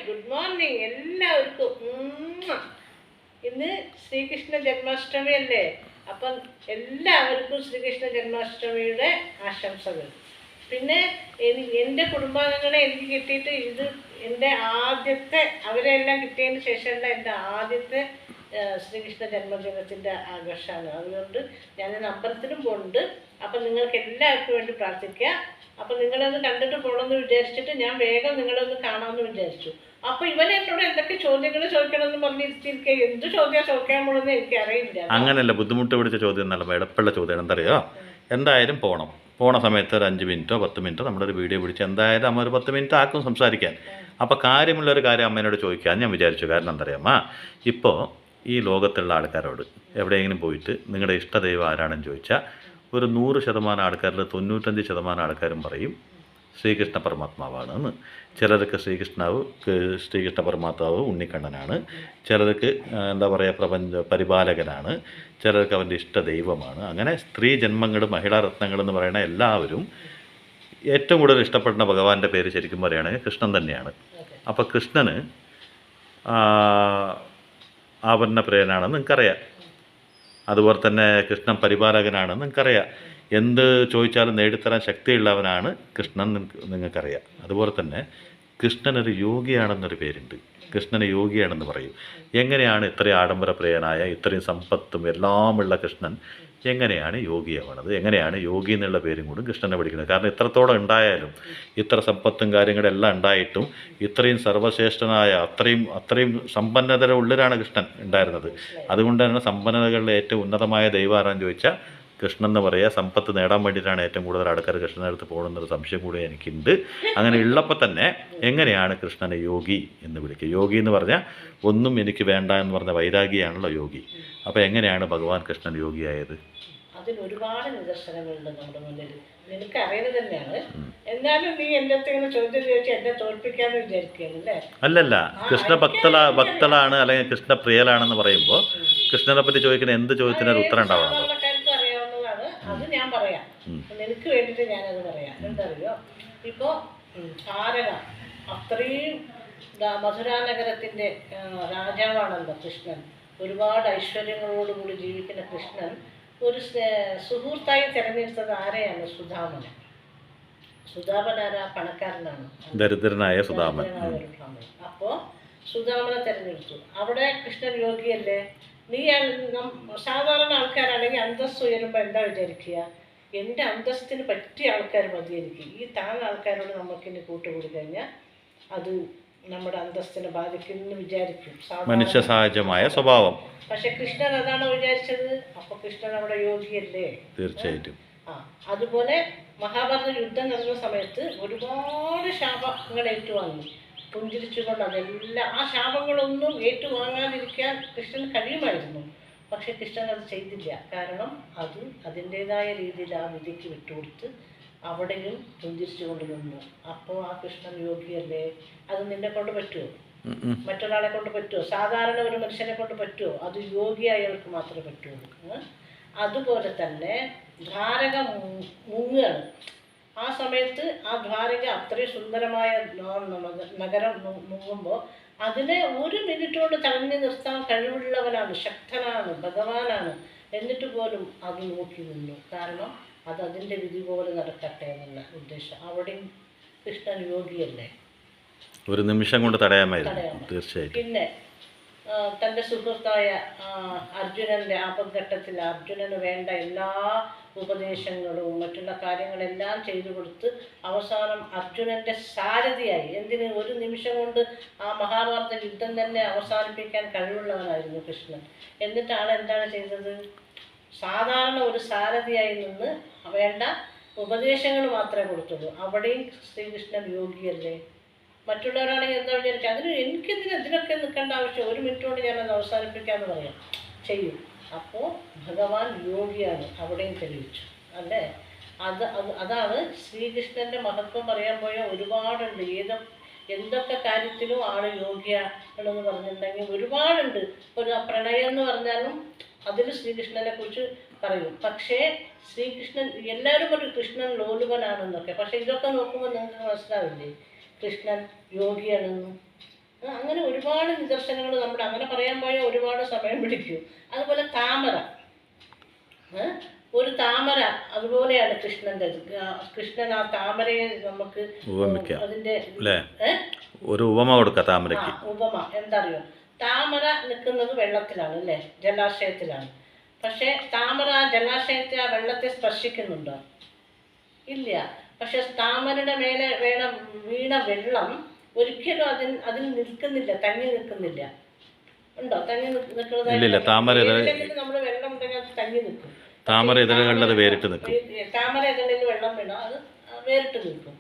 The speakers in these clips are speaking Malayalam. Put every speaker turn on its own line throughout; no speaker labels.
ഗുഡ് മോർണിംഗ് എല്ലാവർക്കും. ഇന്ന് ശ്രീകൃഷ്ണ ജന്മാഷ്ടമി അല്ലേ? അപ്പം എല്ലാവർക്കും ശ്രീകൃഷ്ണ ജന്മാഷ്ടമിയുടെ ആശംസകൾ. പിന്നെ എൻ്റെ കുടുംബാംഗങ്ങളെ എനിക്ക് കിട്ടിയിട്ട് ഇത് എൻ്റെ ആദ്യത്തെ, അവരെല്ലാം കിട്ടിയതിന് ശേഷമുള്ള എൻ്റെ ആദ്യത്തെ ശ്രീകൃഷ്ണ ജന്മദിനത്തിൻ്റെ ആഘോഷമാണ്. അതുകൊണ്ട് ഞാൻ അമ്പലത്തിലും പോകുന്നുണ്ട്. അപ്പം നിങ്ങൾക്ക് എല്ലാവർക്കും വേണ്ടി പ്രാർത്ഥിക്കുക. അപ്പം നിങ്ങളൊന്ന് കണ്ടിട്ട് പോകണമെന്ന് വിചാരിച്ചിട്ട് ഞാൻ വേഗം നിങ്ങളൊന്ന് കാണാമെന്ന് വിചാരിച്ചു. അപ്പോൾ ഇവൻ എന്നോട് എന്തൊക്കെ ചോദ്യങ്ങൾ ചോദിക്കണമെന്ന് പറഞ്ഞിരിക്കുക. എന്ത് ചോദ്യം ചോദിക്കാൻ പോണെന്ന് എനിക്ക് അറിയില്ല.
അങ്ങനെയല്ല, ബുദ്ധിമുട്ട് പിടിച്ച ചോദ്യം നല്ല എളുപ്പമുള്ള ചോദ്യം. എന്തറിയോ, എന്തായാലും പോണ സമയത്ത് ഒരു 5 മിനിറ്റോ 10 മിനിറ്റോ നമ്മളൊരു വീഡിയോ പിടിച്ച് എന്തായാലും അമ്മ ഒരു 10 മിനിറ്റ് ആക്കും സംസാരിക്കാൻ. അപ്പോൾ കാര്യമുള്ളൊരു കാര്യം അമ്മേനോട് ചോദിക്കാൻ ഞാൻ വിചാരിച്ചു. കാരണം എന്തറിയാമ്മ, ഇപ്പോൾ ഈ ലോകത്തുള്ള ആൾക്കാരോട് എവിടെയെങ്കിലും പോയിട്ട് നിങ്ങളുടെ ഇഷ്ടദൈവം ആരാണെന്ന് ചോദിച്ചാൽ ഒരു 100% ആൾക്കാരിൽ 95% ആൾക്കാരും പറയും ശ്രീകൃഷ്ണ പരമാത്മാവാണ് എന്ന്. ചിലർക്ക് ശ്രീകൃഷ്ണ പരമാത്മാവ് ഉണ്ണിക്കണ്ണനാണ്, ചിലർക്ക് എന്താ പറയുക പരിപാലകനാണ്, ചിലർക്ക് അവൻ്റെ ഇഷ്ട ദൈവമാണ്. അങ്ങനെ സ്ത്രീ ജന്മങ്ങൾ, മഹിളാ രത്നങ്ങൾ എന്ന് പറയുന്ന എല്ലാവരും ഏറ്റവും കൂടുതൽ ഇഷ്ടപ്പെടുന്ന ഭഗവാന്റെ പേര് ശരിക്കും പറയുകയാണെങ്കിൽ കൃഷ്ണൻ തന്നെയാണ്. അപ്പോൾ കൃഷ്ണന് ആഭരണ പ്രിയനാണെന്ന് നിങ്ങൾക്കറിയാം. അതുപോലെ തന്നെ കൃഷ്ണൻ പരിപാലകനാണെന്ന് നിങ്ങൾക്കറിയാം. എന്ത് ചോദിച്ചാലും നേടിത്തരാൻ ശക്തിയുള്ളവനാണ് കൃഷ്ണൻ നിങ്ങൾക്കറിയാം. അതുപോലെ തന്നെ കൃഷ്ണനൊരു യോഗിയാണെന്നൊരു പേരുണ്ട്. കൃഷ്ണന് യോഗിയാണെന്ന് പറയും. എങ്ങനെയാണ് ഇത്രയും ആഡംബരപ്രിയനായ, ഇത്രയും സമ്പത്തും എല്ലാമുള്ള കൃഷ്ണൻ എങ്ങനെയാണ് യോഗിയാവണത്? എങ്ങനെയാണ് യോഗി എന്നുള്ള പേരും കൂടി കൃഷ്ണനെ പഠിക്കുന്നത്? കാരണം ഇത്രത്തോളം ഉണ്ടായാലും, ഇത്ര സമ്പത്തും കാര്യങ്ങളെല്ലാം ഉണ്ടായിട്ടും ഇത്രയും സർവ്വശ്രേഷ്ഠനായ അത്രയും സമ്പന്നതയുടെ ഉള്ളിലാണ് കൃഷ്ണൻ ഉണ്ടായിരുന്നത്. അതുകൊണ്ട് തന്നെ സമ്പന്നതകളിലെ ഏറ്റവും ഉന്നതമായ ദൈവം ആരാന്ന് ചോദിച്ചാൽ കൃഷ്ണൻ എന്ന് പറയുക. സമ്പത്ത് നേടാൻ വേണ്ടിയിട്ടാണ് ഏറ്റവും കൂടുതൽ ആൾക്കാർ കൃഷ്ണൻ്റെ അടുത്ത് പോകണമെന്നൊരു സംശയം കൂടി എനിക്കുണ്ട്. അങ്ങനെ ഉള്ളപ്പോൾ തന്നെ എങ്ങനെയാണ് കൃഷ്ണനെ യോഗി എന്ന് വിളിക്കുക? യോഗി എന്ന് പറഞ്ഞാൽ ഒന്നും എനിക്ക് വേണ്ട എന്ന് പറഞ്ഞ വൈരാഗിയാണല്ലോ യോഗി. അപ്പോൾ എങ്ങനെയാണ് ഭഗവാൻ കൃഷ്ണൻ യോഗിയായത്?
അതിന് ഒരുപാട് നിദർശനങ്ങളുണ്ട് നമ്മുടെ മുന്നിൽ. നിനക്ക് അറിയുന്നത് തന്നെയാണ്. എന്നാലും നീ എൻ്റെ അടുത്ത് ഇങ്ങനെ ചോദ്യം ചോദിച്ചാൽ എന്നെ തോൽപ്പിക്കാന്ന് വിചാരിക്കുകയാണല്ലേ?
അല്ലല്ല, കൃഷ്ണ ഭക്തളാണ് അല്ലെങ്കിൽ കൃഷ്ണ പ്രിയലാണെന്ന് പറയുമ്പോൾ കൃഷ്ണനെ പറ്റി ചോദിക്കുന്ന എന്ത് ചോദ്യത്തിനൊരു ഉത്തരം ഉണ്ടാവണം.
അത് ഞാൻ പറയാം, നിനക്ക് വേണ്ടിയിട്ട് ഞാനത് പറയാം. എന്തറിയോ, ഇപ്പോൾ താരക അത്രയും മധുരാ നഗരത്തിൻ്റെ രാജാവാണല്ലോ കൃഷ്ണൻ. ഒരുപാട് ഐശ്വര്യങ്ങളോടുകൂടി ജീവിക്കുന്ന കൃഷ്ണൻ ഒരു സുഹൃത്തായി തിരഞ്ഞെടുത്തത് ആരെയാണ്? സുധാമൻ. സുധാമൻ ആരാ? പണക്കാരനാണ്,
ദരിദ്രനായ സുധാമൻ.
അപ്പോൾ സുധാമനെ തിരഞ്ഞെടുത്തു. അവിടെ കൃഷ്ണൻ യോഗിയല്ലേ? നീ സാധാരണ ആൾക്കാരാണെങ്കിൽ അന്തസ്സ് ഉയരുമ്പോൾ എന്താ വിചാരിക്കുക? എൻ്റെ അന്തസ്സിന് പറ്റിയ ആൾക്കാർ മതി എനിക്ക്. ഈ താഴ്ന്ന ആൾക്കാരോട് നമുക്കിനി കൂട്ടുകൂടി കഴിഞ്ഞാൽ അത് നമ്മുടെ അന്തസ്സിനെ ബാധിക്കുമെന്ന് വിചാരിക്കും,
മനുഷ്യ സഹജമായ സ്വഭാവം.
പക്ഷെ കൃഷ്ണൻ അതാണ് വിചാരിച്ചത്. അപ്പോൾ കൃഷ്ണൻ അവിടെ യോഗിയല്ലേ?
തീർച്ചയായിട്ടും.
അതുപോലെ മഹാഭാരത യുദ്ധം നടന്ന സമയത്ത് ഒരുപാട് ശാപങ്ങൾ ഏറ്റുവാങ്ങി. പുഞ്ചിരിച്ചുകൊണ്ട് അതെല്ലാം, ആ ശാപങ്ങളൊന്നും ഏറ്റുവാങ്ങാതിരിക്കാൻ കൃഷ്ണൻ കഴിയുമായിരുന്നു. പക്ഷെ കൃഷ്ണൻ അത് ചെയ്തില്ല. കാരണം അത് അതിൻ്റെതായ രീതിയിൽ ആ വിധിക്ക് വിട്ടുകൊടുത്ത് അവിടെയും പുഞ്ചിരിച്ചുകൊണ്ട് നിന്നു. അപ്പോൾ ആ കൃഷ്ണൻ യോഗിയല്ലേ? അത് നിന്നെ കൊണ്ട് പറ്റുമോ? മറ്റൊരാളെ കൊണ്ട് പറ്റുമോ? സാധാരണ ഒരു മനുഷ്യനെ കൊണ്ട് പറ്റുമോ? അത് യോഗിയായവർക്ക് മാത്രമേ പറ്റുള്ളൂ. അതുപോലെ തന്നെ ദ്വാരക മുങ്ങുകയാണ്. ആ സമയത്ത് ആ ദ്വാരക അത്രയും സുന്ദരമായ നഗരം മുങ്ങുമ്പോൾ അതിനെ ഒരു മിനിറ്റ് കൊണ്ട് തടഞ്ഞു നിർത്താൻ കഴിവുള്ളവനാണ്, ശക്തനാണ്, ഭഗവാനാണ്. എന്നിട്ട് പോലും അത് നോക്കി നിന്നു. കാരണം അത് അതിൻ്റെ വിധി പോലെ നടക്കട്ടെ എന്നുള്ള ഉദ്ദേശം. അവിടെയും കൃഷ്ണൻ യോഗിയല്ലേ?
ഒരു നിമിഷം കൊണ്ട് തടയാമായിരുന്നു. തീർച്ചയായിട്ടും.
പിന്നെ തൻ്റെ സുഹൃത്തായ അർജുനൻ്റെ അപഘട്ടത്തിൽ അർജുനന് വേണ്ട എല്ലാ ഉപദേശങ്ങളും മറ്റുള്ള കാര്യങ്ങളെല്ലാം ചെയ്തു കൊടുത്ത് അവസാനം അർജുനൻ്റെ സാരഥിയായി. എന്തിന്? ഒരു നിമിഷം കൊണ്ട് ആ മഹാഭാരത യുദ്ധം തന്നെ അവസാനിപ്പിക്കാൻ കഴിവുള്ളവനായിരുന്നു കൃഷ്ണൻ. എന്നിട്ടാണ് എന്താണ് ചെയ്തത്? സാധാരണ ഒരു സാരഥിയായി നിന്ന് വേണ്ട ഉപദേശങ്ങൾ മാത്രമേ കൊടുത്തുള്ളൂ. അവിടെയും ശ്രീകൃഷ്ണൻ യോഗിയല്ലേ? മറ്റുള്ളവരാണെങ്കിൽ എന്താ വിചാരിക്കുക? ഇതിനൊക്കെ നിൽക്കേണ്ട ആവശ്യം, ഒരു മിനിറ്റ് കൊണ്ട് ഞാനത് അവസാനിപ്പിക്കാമെന്ന് പറയാം, ചെയ്യും. അപ്പോൾ ഭഗവാൻ യോഗിയാണ്, അവിടെയും തെളിയിച്ചു അല്ലേ? അതാണ് ശ്രീകൃഷ്ണൻ്റെ മഹത്വം. പറയാൻ പോയാൽ ഒരുപാടുണ്ട്. എന്തൊക്കെ കാര്യത്തിലും ആള് യോഗിയാണെന്ന് പറഞ്ഞിട്ടുണ്ടെങ്കിൽ ഒരുപാടുണ്ട്. ഒരു പ്രണയം എന്ന് പറഞ്ഞാലും അതിൽ ശ്രീകൃഷ്ണനെ കുറിച്ച് പറയും. പക്ഷേ ശ്രീകൃഷ്ണൻ, എല്ലാവരും ഒരു കൃഷ്ണൻ ലോലുവനാണെന്നൊക്കെ. പക്ഷെ ഇതൊക്കെ നോക്കുമ്പോൾ നിങ്ങൾക്ക് മനസ്സിലാവില്ലേ കൃഷ്ണൻ യോഗിയാണെന്നും? അങ്ങനെ ഒരുപാട് നിദർശനങ്ങൾ നമ്മുടെ അങ്ങനെ പറയാൻ പോയാൽ ഒരുപാട് സമയം പിടിക്കും. അതുപോലെ താമര, ഒരു താമര അതുപോലെയാണ് കൃഷ്ണൻ്റെ. കൃഷ്ണൻ ആ താമരയെ നമുക്ക് അതിൻ്റെ
ഒരു ഉപമ കൊടുക്കാം താമരയ്ക്ക്.
ഉപമ എന്തറിയോ? താമര നിൽക്കുന്നത് വെള്ളത്തിലാണ് അല്ലേ, ജലാശയത്തിലാണ്. പക്ഷേ താമര ആ ജലാശയത്തെ ആ വെള്ളത്തെ സ്പർശിക്കുന്നുണ്ടോ? ഇല്ല. പക്ഷെ താമരയുടെ മേലെ വീണ വെള്ളം ഒരിക്കലും അതിൽ നിൽക്കുന്നില്ല, തങ്ങി നിൽക്കുന്നില്ല. ഉണ്ടോ? തങ്ങി നിൽക്കുന്നത് നമ്മൾ വെള്ളം ഉണ്ടെങ്കിൽ അത് തങ്ങി നിൽക്കും.
താമര ഇതളുകളിൽ വേറിട്ട് നിൽക്കും.
താമര ഇതളിൽ വെള്ളം വീണാൽ അത് വേറിട്ട് നിൽക്കും.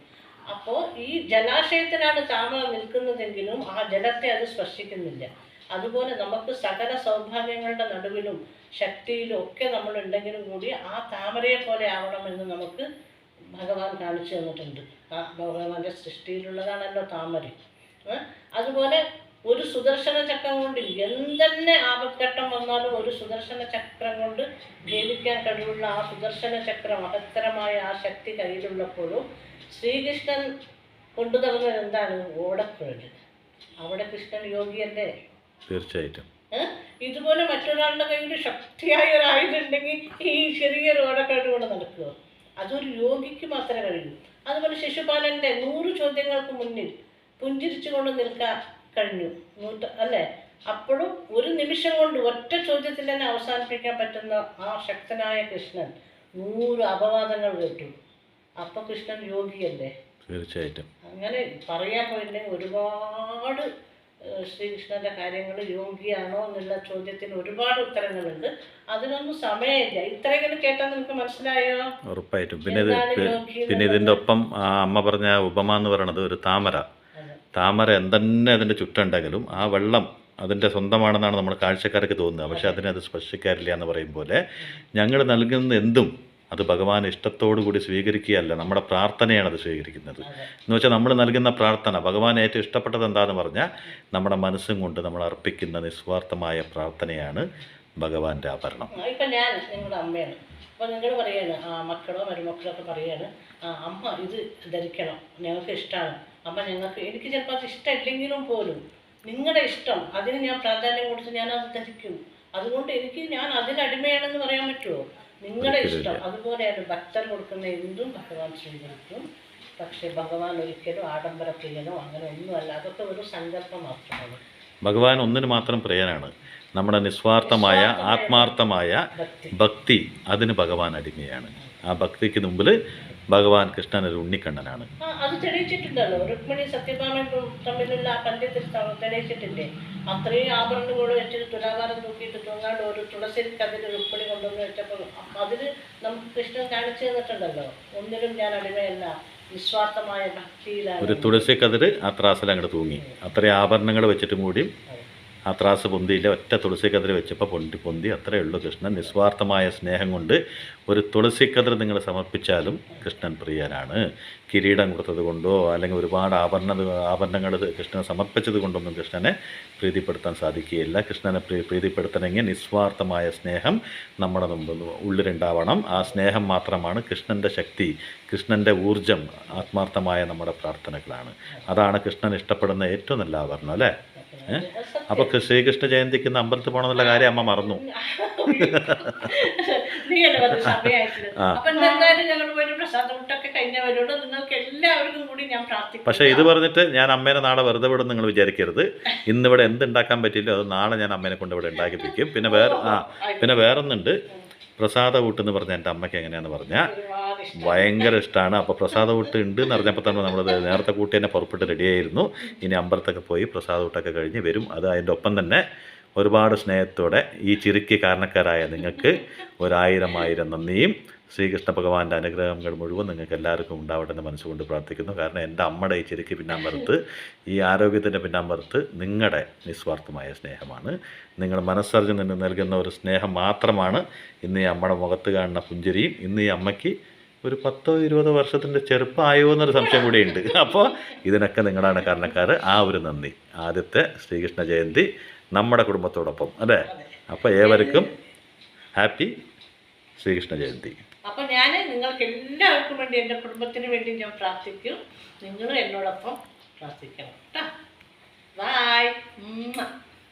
അപ്പോൾ ഈ ജലാശയത്തിലാണ് താമര നിൽക്കുന്നതെങ്കിലും ആ ജലത്തെ അത് സ്പർശിക്കുന്നില്ല. അതുപോലെ നമുക്ക് സകല സൗഭാഗ്യങ്ങളുടെ നടുവിലും ശക്തിയിലും ഒക്കെ നമ്മളുണ്ടെങ്കിലും കൂടി ആ താമരയെ പോലെ ആവണമെന്ന് നമുക്ക് ഭഗവാൻ കാണിച്ചു തന്നിട്ടുണ്ട്. ആ ഭഗവാന്റെ സൃഷ്ടിയിലുള്ളതാണല്ലോ താമര. അതുപോലെ ഒരു സുദർശന ചക്രം കൊണ്ട് എന്തെന്നെ ആപത്ഘട്ടം വന്നാലും ഒരു സുദർശന ചക്രം കൊണ്ട് ജയിക്കാൻ കഴിവുള്ള ആ സുദർശന ചക്രം, മഹത്തരമായ ആ ശക്തി കയ്യിലുള്ളപ്പോഴും ശ്രീകൃഷ്ണൻ കൊണ്ടു നടന്നത് എന്താണ്? ഓടക്കുഴൽ. അവിടെ കൃഷ്ണൻ യോഗിയല്ലേ?
തീർച്ചയായിട്ടും.
ഇതുപോലെ മറ്റൊരാളുടെ കയ്യിൽ ശക്തിയായ ഒരു ആയുധം ഉണ്ടെങ്കിൽ ഈ ചെറിയൊരു ഓടക്കുഴൽ കൊണ്ട് നടക്കുക, അതൊരു യോഗിക്ക് മാത്രമേ കഴിയൂ. അതുപോലെ ശിശുപാലൻ്റെ 100 ചോദ്യങ്ങൾക്ക് മുന്നിൽ പുഞ്ചിരിച്ചു കൊണ്ട് നിൽക്കാൻ കഴിഞ്ഞു അല്ലേ? അപ്പോഴും ഒരു നിമിഷം കൊണ്ട് ഒറ്റ ചോദ്യത്തിൽ തന്നെ അവസാനിപ്പിക്കാൻ പറ്റുന്ന ആ ശക്തനായ കൃഷ്ണൻ 100 അപവാദങ്ങൾ കേട്ടു. അപ്പോൾ കൃഷ്ണൻ യോഗിയല്ലേ?
തീർച്ചയായിട്ടും.
അങ്ങനെ പറയാൻ പോയിട്ടുണ്ടെങ്കിൽ ഒരുപാട് ശ്രീകൃഷ്ണൻ്റെ കാര്യങ്ങൾ യോഗിയാണോ എന്നുള്ള ചോദ്യത്തിന് ഒരുപാട് ഉത്തരങ്ങളുണ്ട്. അതിനൊന്നും സമയമില്ല. ഇത്രയെങ്കിലും കേട്ടാൽ നിങ്ങൾക്ക് മനസ്സിലായോ?
ഉറപ്പായിട്ടും. പിന്നെ ഇതിൻ്റെ ഒപ്പം അമ്മ പറഞ്ഞ ഉപമ എന്ന് പറയുന്നത് ഒരു താമര എന്തെന്നെ അതിൻ്റെ ചുറ്റുണ്ടെങ്കിലും ആ വെള്ളം അതിൻ്റെ സ്വന്തമാണെന്നാണ് നമ്മൾ കാഴ്ചക്കാർക്ക് തോന്നുന്നത്. പക്ഷെ അതിനത് സ്പർശിക്കാറില്ല എന്ന് പറയും പോലെ ഞങ്ങൾ നൽകുന്ന എന്തും അത് ഭഗവാൻ ഇഷ്ടത്തോടു കൂടി സ്വീകരിക്കുകയല്ല, നമ്മുടെ പ്രാർത്ഥനയാണ് അത് സ്വീകരിക്കുന്നത്. എന്ന് വെച്ചാൽ നമ്മൾ നൽകുന്ന പ്രാർത്ഥന ഭഗവാൻ ഏറ്റവും ഇഷ്ടപ്പെട്ടത് എന്താണെന്ന് പറഞ്ഞാൽ നമ്മുടെ മനസ്സും കൊണ്ട് നമ്മൾ അർപ്പിക്കുന്ന നിസ്വാർത്ഥമായ പ്രാർത്ഥനയാണ് ഭഗവാന്റെ ആഭരണം.
ഇപ്പം ഞാൻ നിങ്ങളുടെ അമ്മയാണ്. അപ്പോൾ നിങ്ങൾ പറയാണ്, മക്കളോ മരുമക്കളോ ഒക്കെ പറയാണ്, അമ്മ ഇത് ധരിക്കണം, ഞങ്ങൾക്ക് ഇഷ്ടമാണ് അമ്മ, എനിക്ക് ചിലപ്പോൾ അത് ഇഷ്ടമില്ലെങ്കിലും പോലും നിങ്ങളുടെ ഇഷ്ടം അതിന് ഞാൻ പ്രാധാന്യം കൊടുത്ത് ഞാനത് ധരിക്കും. അതുകൊണ്ട് ഞാൻ അതിനടിമയാണെന്ന് പറയാൻ പറ്റുമോ? നിങ്ങളുടെ ഇഷ്ടം. അതുപോലെയാണ് ഭക്തർ കൊടുക്കുന്ന എന്തും ഭഗവാൻ സ്വീകരിക്കും. പക്ഷേ ഭഗവാൻ ഒരിക്കലും ആഡംബര പ്രിയനോ അങ്ങനെ ഒന്നുമല്ല. അതൊക്കെ ഒരു സങ്കല്പം മാത്രമാണ്.
ഭഗവാൻ ഒന്നിന് മാത്രം പ്രിയനാണ്, നമ്മുടെ നിസ്വാർത്ഥമായ ആത്മാർത്ഥമായ ഭക്തി. അതിന് ഭഗവാൻ അടിമയാണ്. ആ ഭക്തിക്ക് മുമ്പിൽ ഭഗവാൻ കൃഷ്ണൻ ഒരു ഉണ്ണിക്കണ്ണനാണ്.
അത് തെളിയിച്ചിട്ടുണ്ടല്ലോ. രുക്മിണി സത്യഭാമൻ തമ്മിലുള്ള ആ പദ്യത്തിൽ തെളിയിച്ചിട്ടില്ലേ? അത്രയും ആഭരണങ്ങൾ വെച്ചിട്ട് തുലാഭാരം തൂക്കിയിട്ട് തൂങ്ങാണ്ട് ഒരു തുളസി കതിൽ രുക്മിണി കൊണ്ടുവന്ന് വെച്ചപ്പോൾ അതിൽ നമുക്ക് കൃഷ്ണൻ കാണിച്ചു തന്നിട്ടുണ്ടല്ലോ, ഒന്നിലും ഞാൻ അടിമയല്ല, നിസ്വാർത്ഥമായ ഭക്തിയിലാണ്.
ഒരു തുളസി കതിർ ആ ത്രാസിൽ അങ്ങോട്ട് തൂങ്ങി, അത്രയും ആഭരണങ്ങൾ വെച്ചിട്ട് മൂടിയും ആ ത്രാസ് പൊന്തിയില്ല, ഒറ്റ തുളസിക്കതിർ വെച്ചപ്പോൾ പൊന്തി. അത്രയേ ഉള്ളൂ. കൃഷ്ണൻ നിസ്വാർത്ഥമായ സ്നേഹം കൊണ്ട് ഒരു തുളസിക്കതിർ നിങ്ങൾ സമർപ്പിച്ചാലും കൃഷ്ണൻ പ്രിയനാണ്. കിരീടം കൊടുത്തത് കൊണ്ടോ അല്ലെങ്കിൽ ഒരുപാട് ആഭരണങ്ങൾ കൃഷ്ണനെ സമർപ്പിച്ചത് കൊണ്ടൊന്നും കൃഷ്ണനെ പ്രീതിപ്പെടുത്താൻ സാധിക്കുകയില്ല. കൃഷ്ണനെ പ്രീതിപ്പെടുത്തണമെങ്കിൽ നിസ്വാർത്ഥമായ സ്നേഹം നമ്മുടെ ഉള്ളിലുണ്ടാവണം. ആ സ്നേഹം മാത്രമാണ് കൃഷ്ണൻ്റെ ശക്തി, കൃഷ്ണൻ്റെ ഊർജം. ആത്മാർത്ഥമായ നമ്മുടെ പ്രാർത്ഥനകളാണ്. അതാണ് കൃഷ്ണൻ ഇഷ്ടപ്പെടുന്ന ഏറ്റവും നല്ല ആഭരണം അല്ലേ? അപ്പോൾ ശ്രീകൃഷ്ണ ജയന്തിക്ക് അമ്പലത്തിൽ പോകണമെന്നുള്ള കാര്യം അമ്മ മറന്നു. പക്ഷെ ഇത് പറഞ്ഞിട്ട് ഞാൻ അമ്മേനെ നാളെ വെറുതെ വിടും നിങ്ങൾ വിചാരിക്കരുത്. ഇന്നിവിടെ എന്തുണ്ടാക്കാൻ പറ്റില്ലോ അത് നാളെ ഞാൻ അമ്മേനെ കൊണ്ട് ഇവിടെ ഉണ്ടാക്കിപ്പിക്കും. പിന്നെ വേറൊന്നുണ്ട്, പ്രസാദ ഊട്ടെന്ന് പറഞ്ഞാൽ എൻ്റെ അമ്മയ്ക്ക് എങ്ങനെയാണെന്ന് പറഞ്ഞാൽ ഭയങ്കര ഇഷ്ടമാണ്. അപ്പോൾ പ്രസാദ ഊട്ട് ഉണ്ട് എന്ന് അറിഞ്ഞപ്പോൾ തന്നെ നമ്മൾ നേരത്തെ കൂട്ടി തന്നെ പുറപ്പെട്ട് റെഡിയായിരുന്നു. ഇനി അമ്പലത്തൊക്കെ പോയി പ്രസാദ ഊട്ടൊക്കെ കഴിഞ്ഞ് വരും. അത് അതിൻ്റെ ഒപ്പം തന്നെ ഒരുപാട് സ്നേഹത്തോടെ ഈ ചിരിക്ക് കാരണക്കാരായ നിങ്ങൾക്ക് 1000 നന്ദിയും ശ്രീകൃഷ്ണ ഭഗവാന്റെ അനുഗ്രഹങ്ങൾ മുഴുവൻ നിങ്ങൾക്ക് എല്ലാവർക്കും ഉണ്ടാവട്ടെ എന്ന് മനസ്സുകൊണ്ട് പ്രാർത്ഥിക്കുന്നു. കാരണം എൻ്റെ അമ്മയുടെ ഈ ചിരിക്ക് പിന്നാമ്പുറത്ത്, ഈ ആരോഗ്യത്തിൻ്റെ പിന്നാമ്പുറത്ത് നിങ്ങളുടെ നിസ്വാർത്ഥമായ സ്നേഹമാണ്. നിങ്ങൾ മനസ്സറിഞ്ഞ് നിന്ന് നൽകുന്ന ഒരു സ്നേഹം മാത്രമാണ് ഇന്ന് ഈ അമ്മയുടെ മുഖത്ത് കാണുന്ന പുഞ്ചിരിയും. ഇന്ന് ഈ അമ്മയ്ക്ക് ഒരു 10-20 വർഷത്തിൻ്റെ ചെറുപ്പമായോ എന്നൊരു സംശയം കൂടിയുണ്ട്. അപ്പോൾ ഇതിനൊക്കെ നിങ്ങളാണ് കാരണക്കാർ. ആ ഒരു നന്ദി. ആദ്യത്തെ ശ്രീകൃഷ്ണ ജയന്തി നമ്മുടെ കുടുംബത്തോടൊപ്പം അല്ലേ? അപ്പോൾ ഏവർക്കും ഹാപ്പി ശ്രീകൃഷ്ണ ജയന്തി.
അപ്പോൾ ഞാൻ നിങ്ങൾക്ക് എല്ലാവർക്കും വേണ്ടി, എൻ്റെ കുടുംബത്തിന് വേണ്ടി ഞാൻ പ്രാർത്ഥിക്കും. നിങ്ങളും എന്നോടൊപ്പം പ്രാർത്ഥിക്കണം.